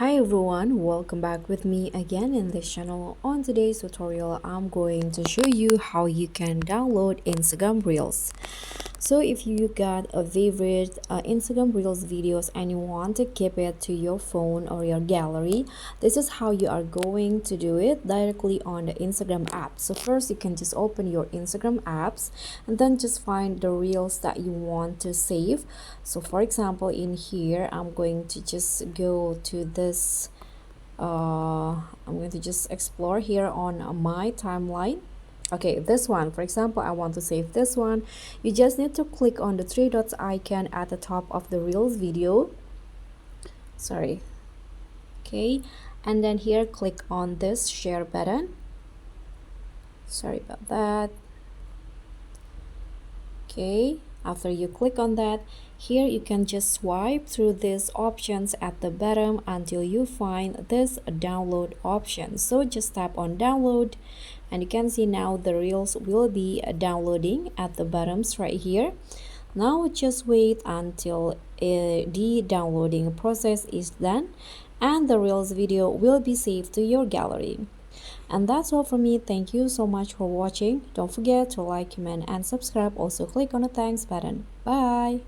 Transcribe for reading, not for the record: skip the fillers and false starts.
Hi everyone, welcome back with me again in this channel. On today's tutorial, I'm going to show you how you can download Instagram Reels. So if you got a favorite Instagram Reels videos and you want to keep it to your phone or your gallery, this is how you are going to do it directly on the Instagram app. So first you can just open your Instagram apps and then just find the Reels that you want to save. So for example, in here I'm going to just go to this I'm going to just explore here on my timeline. Okay, this one, for example, I want to save this one. You just need to click on the three dots icon at the top of the Reels video. Sorry. Okay, and then here click on this share button. Sorry about that. Okay, after you click on that, here you can just swipe through these options at the bottom until you find this download option. So just tap on download and you can see now the Reels will be downloading at the bottoms right here. Now just wait until the downloading process is done and the Reels video will be saved to your gallery. And that's all from me. Thank you so much for watching. Don't forget to like, comment, and subscribe. Also click on the thanks button. Bye.